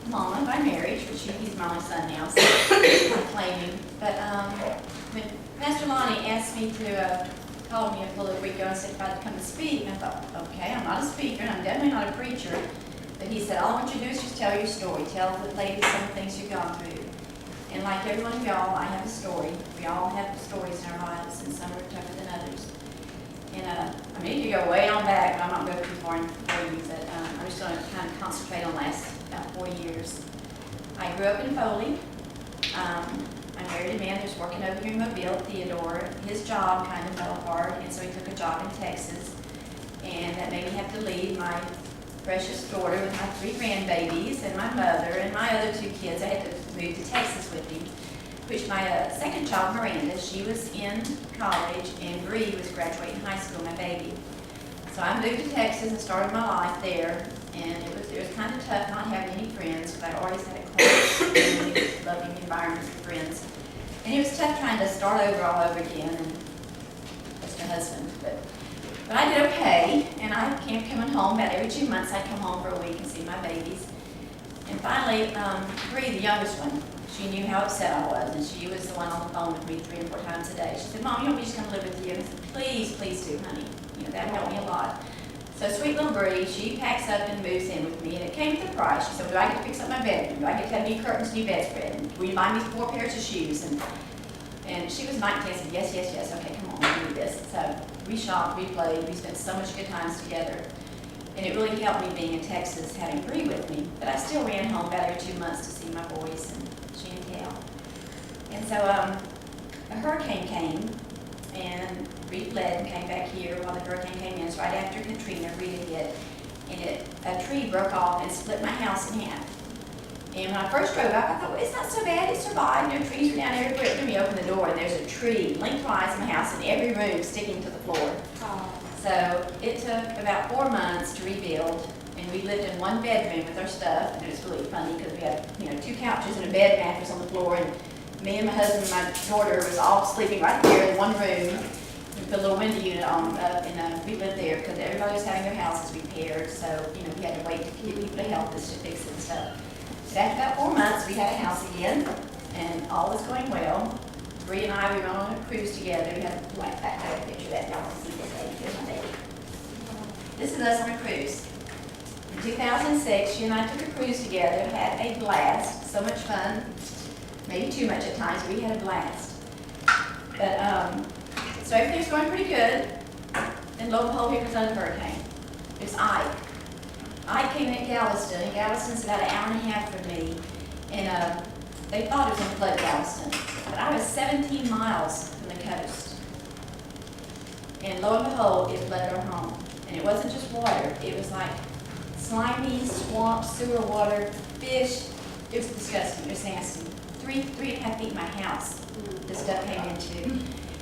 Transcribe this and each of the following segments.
mama by marriage, which he's my only son now, so I claim him. But when Pastor Lonnie asked me to, called me a little week ago and said if I'd come to speak, and I thought, okay, I'm not a speaker, and I'm definitely not a preacher. But he said, all I want you to do is just tell your story. Tell the ladies some of the things you've gone through. And like every one of y'all, I have a story. We all have stories in our lives, and some are tougher than others. And I need to go way on back, but I'm not going too far in for you, but I'm just going to kind of concentrate on the last about 4 years. I grew up in Foley. I married a man who's working over here in Mobile, Theodore. His job kind of fell apart, and so he took a job in Texas. And that made me have to leave my precious daughter with my 3 grandbabies and my mother and my other 2 kids. I had to move to Texas with him, which my second child, Miranda, she was in college, and Bree was graduating high school, my baby. So I moved to Texas and started my life there, and it was kind of tough not having any friends, because I always had a close, loving environment of friends. And it was tough trying to start over all over again, and just a husband. But I did okay, and I kept coming home. About every 2 months I'd come home for a week and see my babies. And finally, Bree, the youngest one, she knew how upset I was, and she was the one on the phone with me 3 or 4 times a day. She said, Mom, you want me to just come live with you? And I said, please, please do, honey. You know, that helped me a lot. So sweet little Bree, she packs up and moves in with me, and it came with a price. She said, do I get to fix up my bedroom? Do I get to have new curtains, new bedspread? And will you buy me 4 pairs of shoes? And she was 19. I said, yes, yes, yes. Okay, come on, we'll do this. So we shopped, we played, we spent so much good times together. And it really helped me being in Texas, having Bree with me. But I still ran home about every 2 months to see my boys and Chantel. And so a hurricane came, and Bree fled and came back here while the hurricane came in. It was right after Katrina, Rita hit. And a tree broke off and split my house in half. And when I first drove up, I thought, well, it's not so bad, it survived. You know, trees are down everywhere. Then we opened the door, and there's a tree lengthwise in my house in every room sticking to the floor. Oh. So it took about 4 months to rebuild, and we lived in 1 bedroom with our stuff, and it was really funny because we had, 2 couches and a bed mattress on the floor, and me and my husband and my daughter was all sleeping right there in 1 room. We put a little window unit on up, and we lived there because everybody was having their houses repaired, so we had to wait to get people to help us to fix it and stuff. But after about 4 months, we had a house again, and all was going well. Bree and I, we went on a cruise together. We had a picture of that. Y'all can see this lady. Here's my baby. This is us on a cruise. In 2006, she and I took a cruise together, had a blast, so much fun, maybe too much at times, but we had a blast. But, so everything was going pretty good, and lo and behold, here comes another hurricane. It's Ike. Ike came in at Galveston, and Galveston's about an hour and a half from me, and they thought it was going to flood Galveston, but I was 17 miles from the coast. And lo and behold, it flooded our home. And it wasn't just water, it was like slimy swamp, sewer water, fish. It was disgusting, it was nasty. 3.5 feet in my house, this stuff came into.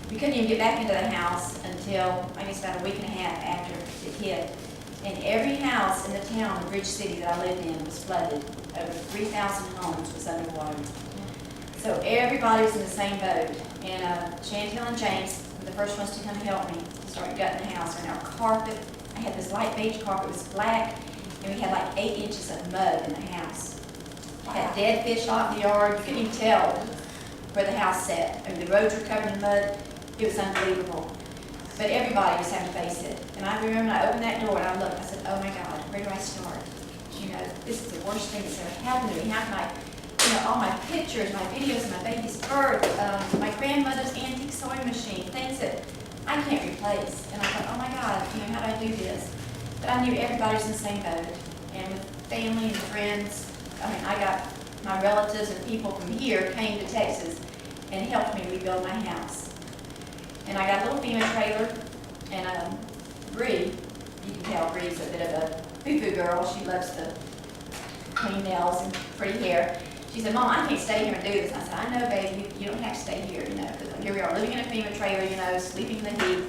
We couldn't even get back into the house until, I guess, about a week and a half after it hit. And every house in the town, the Bridge City that I lived in, was flooded. Over 3,000 homes was underwater. So everybody was in the same boat. And Chantel and James were the first ones to come help me to start gutting the house. And our carpet, I had this light beige carpet, it was black, and we had like 8 inches of mud in the house. I had dead fish out in the yard. You couldn't even tell where the house sat. I mean, the roads were covered in mud. It was unbelievable. But everybody was having to face it. And I remember when I opened that door and I looked, I said, oh my God, where do I start? This is the worst thing that's ever happened to me. How can I, all my pictures, my videos of my baby's birth, my grandmother's antique sewing machine, things that I can't replace. And I thought, oh my God, how do I do this? But I knew everybody was in the same boat. And with family and friends, I got my relatives and people from here came to Texas and helped me rebuild my house. And I got a little FEMA trailer, and Bree, you can tell Bree's a bit of a foo-foo girl. She loves to clean nails and pretty hair. She said, Mom, I can't stay here and do this. I said, I know, baby, you don't have to stay here, because here we are living in a FEMA trailer, sleeping in the heat.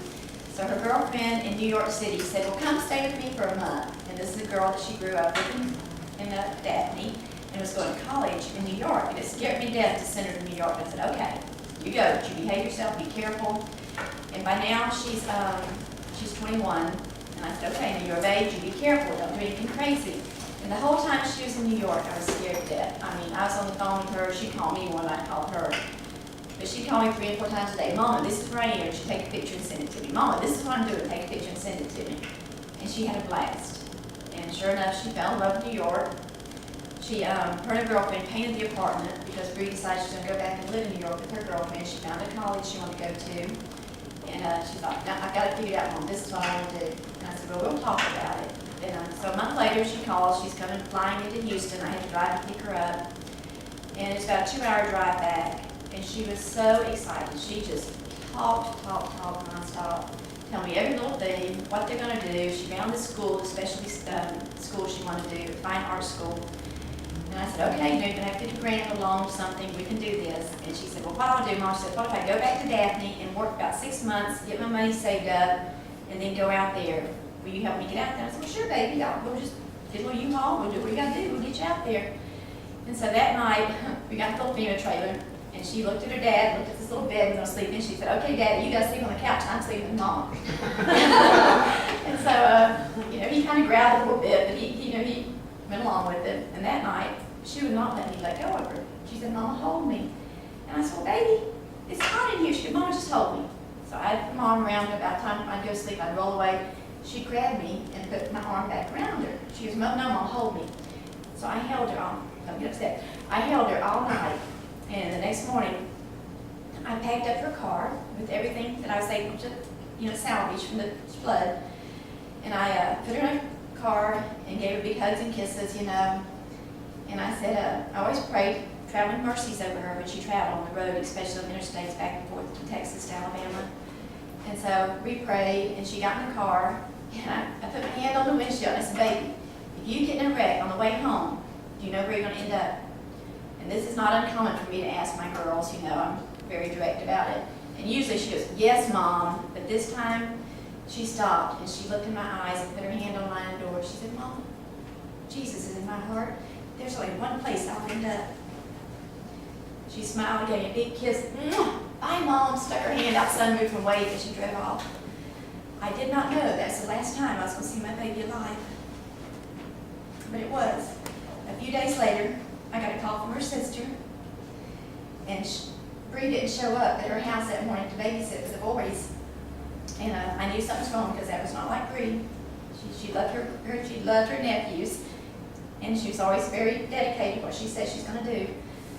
So her girlfriend in New York City said, well, come stay with me for a month. And this is a girl that she grew up with in Daphne and was going to college in New York. And it scared me to death to send her to New York. I said, okay, you go, but you behave yourself, be careful. And by now she's 21. And I said, okay, now you're of age, you be careful, don't do anything crazy. And the whole time she was in New York, I was scared to death. I mean, I was on the phone with her, she called me when I called her. But she called me 3 and 4 times a day. Mama, this is Briana, and she'd take a picture and send it to me. Mama, this is what I'm doing, take a picture and send it to me. And she had a blast. And sure enough, she fell in love with New York. She, her and her girlfriend painted the apartment because Bree decided she was going to go back and live in New York with her girlfriend. She found a college she wanted to go to. And she thought, no, I've got to figure it out, Mom, this is what I want to do. And I said, well, we'll talk about it. And so a month later, she calls. She's coming, flying into Houston. I had to drive and pick her up. And it's about a 2-hour drive back. And she was so excited. She just talked nonstop. Tell me every little thing, what they're going to do. She found this school, especially school she wanted to do, fine art school. And I said, okay, you're going to have 50 grand along something, we can do this. And she said, well, what I'll do, Mom, she said, what if I go back to Daphne and work about 6 months, get my money saved up, and then go out there? Will you help me get out there? I said, well, sure, baby, we'll just get a little U-Haul, we'll do what you got to do, we'll get you out there. And so that night, we got the little FEMA trailer, and she looked at her dad, looked at this little bed, and was sleeping. She said, okay, Dad, you guys sleep on the couch, I'm sleeping with Mom. And so, he kind of growled a little bit, but he went along with it. And that night, she would not let me let go of her. She said, Mama, hold me. And I said, well, baby, it's hot in here. She said, Mama, just hold me. So I'd put my arm around her. About the time I'd go to sleep, I'd roll away. She'd grab me and put my arm back around her. She was, no, Mama, hold me. So I held her on. Don't get upset. I held her all night. And the next morning, I packed up her car with everything that I was able to, salvage from the flood. And I put her in a car and gave her big hugs and kisses, And I said, I always prayed traveling mercies over her when she traveled on the road, especially on interstates back and forth from Texas to Alabama. And so we prayed, and she got in the car, and I put my hand on the windshield, and I said, baby, if you get in a wreck on the way home, do you know where you're going to end up? And this is not uncommon for me to ask my girls, I'm very direct about it. And usually she goes, yes, Mom, but this time she stopped, and she looked in my eyes and put her hand on my door. She said, Mom, Jesus is in my heart. There's only one place I'll end up. She smiled and gave me a big kiss. Bye, Mom. Stuck her hand out, sunroof, and waved as she drove off. I did not know that's the last time I was going to see my baby alive. But it was. A few days later, I got a call from her sister. And Bree didn't show up at her house that morning to babysit for the boys. And I knew something was wrong because that was not like Bree. She loved her nephews. And she was always very dedicated to what she said she's going to do.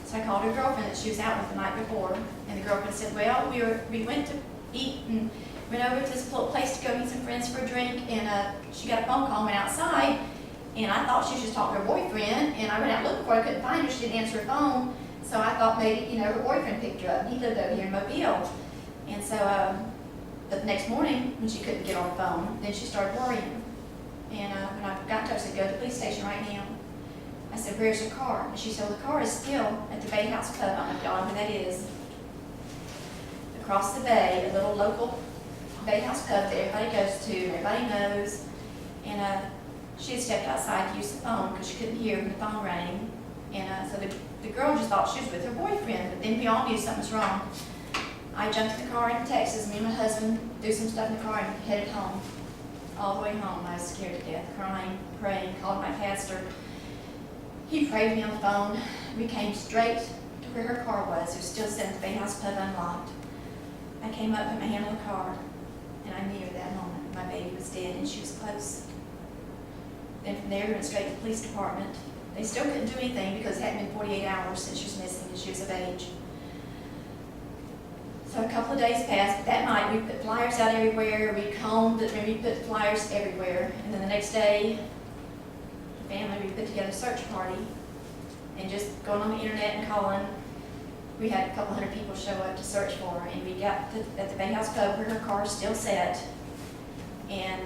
So I called her girlfriend that she was out with the night before. And the girlfriend said, well, we went to eat and went over to this little place to go meet some friends for a drink. And she got a phone call and went outside. And I thought she was just talking to her boyfriend. And I went out looking for her. I couldn't find her. She didn't answer her phone. So I thought maybe, her boyfriend picked her up. He lived over here in Mobile. And so but the next morning, when she couldn't get on the phone, then she started worrying. And when I got to her, I said, go to the police station right now. I said, where's your car? And she said, well, the car is still at the Bay House Pub. I don't know if y'all know where that is. Across the bay, a little local Bay House Pub that everybody goes to, everybody knows. And she had stepped outside to use the phone because she couldn't hear when the phone rang. And so the girl just thought she was with her boyfriend, but then we all knew something was wrong. I jumped in the car in Texas. Me and my husband threw some stuff in the car and headed home. All the way home, I was scared to death, crying, praying, called my pastor. He prayed with me on the phone. We came straight to where her car was. It was still sitting at the Bay House Pub unlocked. I came up, put my hand on the car, and I knew at that moment my baby was dead and she was close. Then from there, we went straight to the police department. They still couldn't do anything because it hadn't been 48 hours since she was missing and she was of age. So a couple of days passed, but that night we put flyers out everywhere, we combed it, and we put flyers everywhere. And then the next day, the family, we put together a search party and just going on the internet and calling. We had a couple hundred people show up to search for her, and we got at the Bay House Pub where her car still sat and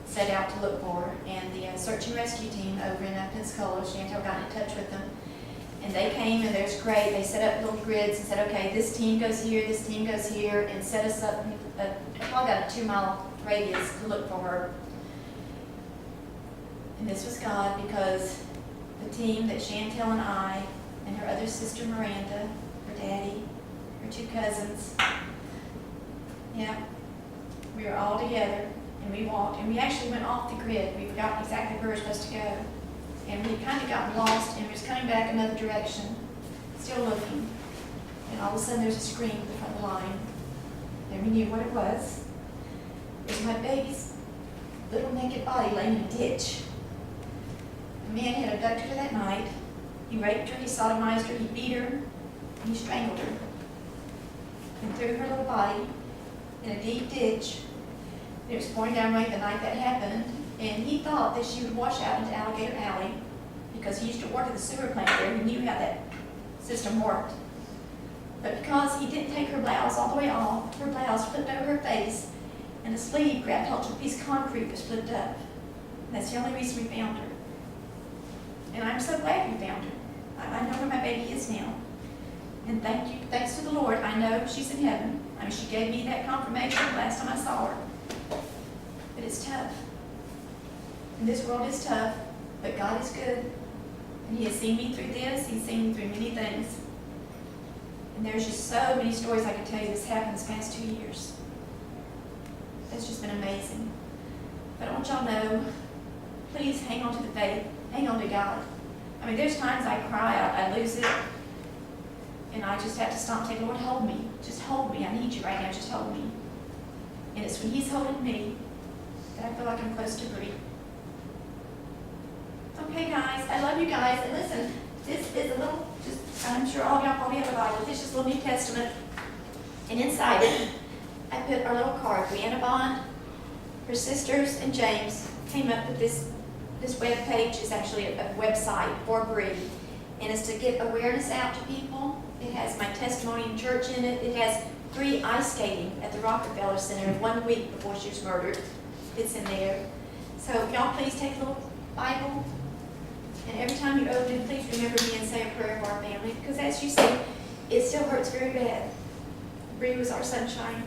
set out to look for her. And the search and rescue team over in Pensacola, Chantel got in touch with them. And they came, and it was great. They set up little grids and said, okay, this team goes here, this team goes here, and set us up probably about a 2-mile radius to look for her. And this was God, because the team that Chantel and I and her other sister Miranda, her daddy, her 2 cousins, we were all together, and we walked, and we actually went off the grid. We forgot exactly where we were supposed to go. and we kind of gotten lost and was coming back another direction, still looking. And all of a sudden there's a scream at the front of the line. Then we knew what it was. It was my baby's little naked body laying in a ditch. The man had abducted her that night. He raped her, he sodomized her, he beat her, and he strangled her. And threw her little body in a deep ditch. It was pouring down rain the night that happened, and he thought that she would wash out into Alligator Alley because he used to work at the sewer plant there. He knew how that system worked. But because he didn't take her blouse all the way off, her blouse flipped over her face, and the sleeve grabbed hold of a piece of concrete was flipped up. And that's the only reason we found her. And I'm so glad we found her. I know where my baby is now. And thanks to the Lord, I know she's in heaven. I mean, she gave me that confirmation the last time I saw her. But it's tough. And this world is tough, but God is good. And He has seen me through this. He's seen me through many things. And there's just so many stories I could tell you that's happened this past 2 years. It's just been amazing. But I want y'all to know, please hang on to the faith. Hang on to God. I mean, there's times I cry, I lose it, and I just have to stop and say, Lord, hold me. Just hold me. I need you right now. Just hold me. And it's when He's holding me that I feel like I'm close to breathe. Okay, guys, I love you guys. And listen, this is a little, I'm sure all y'all probably have a Bible. This is just a little New Testament. And inside it, I put our little card. Briana Bond, her sisters, and James came up with this web page. Is actually a website for Bree. And it's to get awareness out to people. It has my testimony in church in it. It has Bree ice skating at the Rockefeller Center 1 week before she was murdered. It's in there. So y'all please take a little Bible. And every time you open it, please remember me and say a prayer for our family. Because as you see, it still hurts very bad. Bree was our sunshine.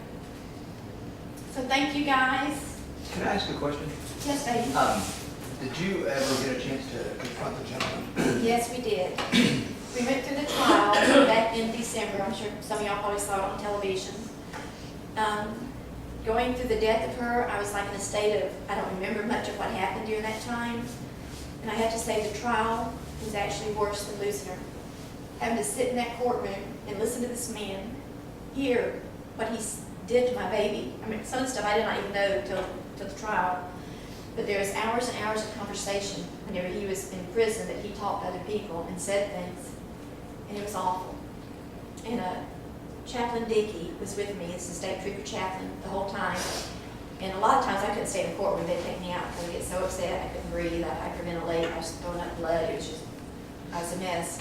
So thank you guys. Can I ask a question? Yes, baby. Did you ever get a chance to confront the gentleman? Yes, we did. We went through the trial back in December. I'm sure some of y'all probably saw it on television. Going through the death of her, I was like in a state of, I don't remember much of what happened during that time. And I have to say the trial was actually worse than losing her. Having to sit in that courtroom and listen to this man, hear what he did to my baby. I mean, some of the stuff I did not even know till the trial. But there was hours and hours of conversation whenever he was in prison that he talked to other people and said things. And it was awful. And Chaplain Dickey was with me. It's the state trooper chaplain the whole time. And a lot of times I couldn't stay in the courtroom. They'd take me out because I get so upset. I couldn't breathe. I hyperventilate. I was throwing up blood. I was a mess.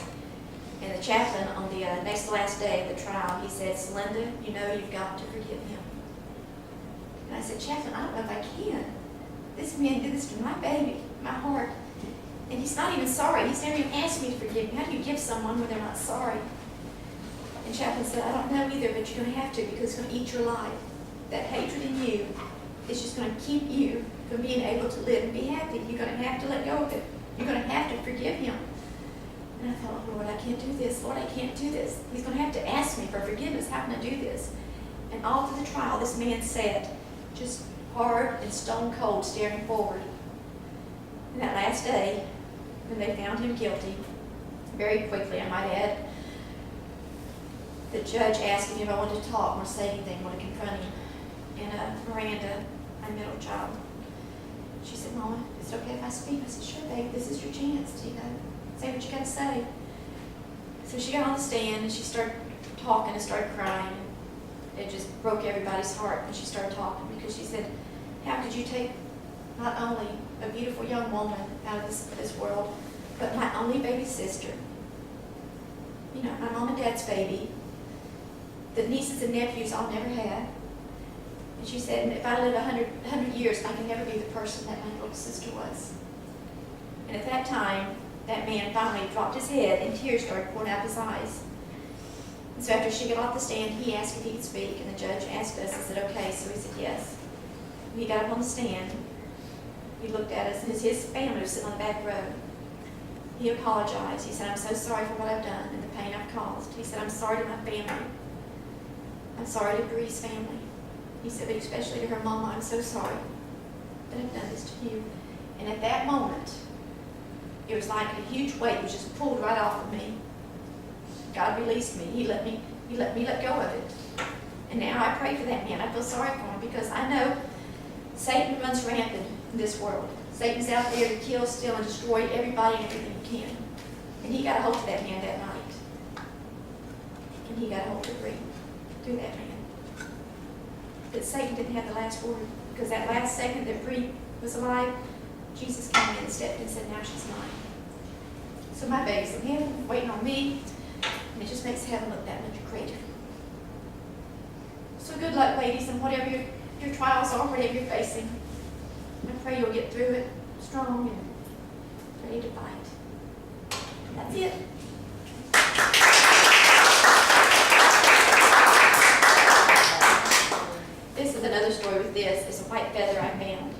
And the chaplain on the next to last day of the trial, he said, Sylinda, you know you've got to forgive him. And I said, Chaplain, I don't know if I can. This man did this to my baby, my heart. And he's not even sorry. He's never even asked me to forgive him. How do you give someone when they're not sorry? And Chaplain said, I don't know either, but you're going to have to because it's going to eat your life. That hatred in you is just going to keep you from being able to live and be happy. You're going to have to let go of it. You're going to have to forgive him. And I thought, Lord, I can't do this. Lord, I can't do this. He's going to have to ask me for forgiveness. How can I do this? And all through the trial, this man sat just hard and stone cold, staring forward. And that last day, when they found him guilty, very quickly, I might add, the judge asked me if I wanted to talk or say anything, want to confront him. And Miranda, my middle child, she said, Mama, is it okay if I speak? I said, sure, babe, this is your chance to, say what you got to say. So she got on the stand and she started talking and started crying. It just broke everybody's heart when she started talking because she said, how could you take not only a beautiful young woman out of this world, but my only baby sister, you know, my mom and dad's baby, the nieces and nephews I'll never have. And she said, if I live 100 years, I can never be the person that my little sister was. And at that time, that man finally dropped his head and tears started pouring out his eyes. And so after she got off the stand, he asked if he could speak, and the judge asked us, I said, okay, so he said yes. When he got up on the stand, he looked at us, and his family was sitting on the back row. He apologized. He said, I'm so sorry for what I've done and the pain I've caused. He said, I'm sorry to my family. I'm sorry to Bree's family. He said, but especially to her mama, I'm so sorry that I've done this to you. And at that moment, it was like a huge weight was just pulled right off of me. God released me. He let me let go of it. And now I pray for that man. I feel sorry for him because I know Satan runs rampant in this world. Satan's out there to kill, steal, and destroy everybody and everything he can. And he got a hold of that man that night. And he got a hold of Bree through that man. But Satan didn't have the last word, because that last second that Bree was alive, Jesus came in and stepped in and said, now she's mine. So my baby's in heaven, waiting on me, and it just makes heaven look that much greater. So good luck, ladies, and whatever your trials are, whatever you're facing. I pray you'll get through it strong and ready to fight. That's it. This is another story with this. It's a white feather I found.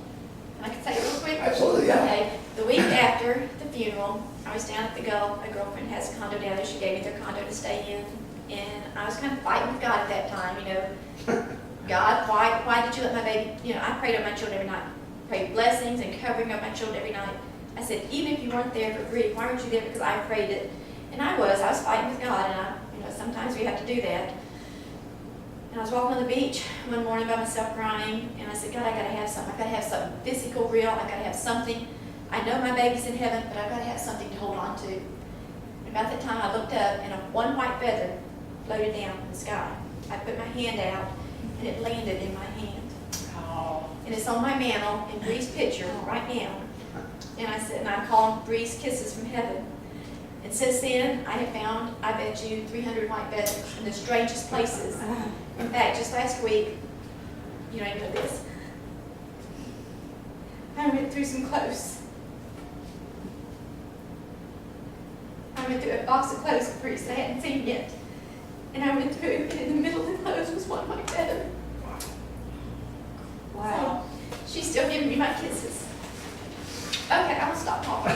And I can say it real quick? Absolutely, yeah. Okay. The week after the funeral, I was down at the Gulf. My girlfriend has a condo down there. She gave me their condo to stay in. And I was kind of fighting with God at that time, you know. God, why did you let my baby, you know, I prayed over my children every night. Prayed blessings and covering of my children every night. I said, even if you weren't there for Bree, why weren't you there? Because I prayed it. And I was fighting with God, and sometimes we have to do that. And I was walking on the beach one morning by myself crying, and I said, God, I gotta have something. I gotta have something physical, real. I gotta have something. I know my baby's in heaven, but I gotta have something to hold on to. And about that time I looked up, and one white feather floated down in the sky. I put my hand out, and it landed in my hand. Oh. And it's on my mantle in Bree's picture right now. And I said, and I call them Bree's kisses from heaven. And since then, I have found, I bet you, 300 white feathers in the strangest places. In fact, just last week, you don't even know this, I went through some clothes. I went through a box of clothes for Bree that I hadn't seen yet. And I went through, and in the middle of the clothes was one white feather. Wow. So, she's still giving me my kisses. Okay, I'm gonna stop talking.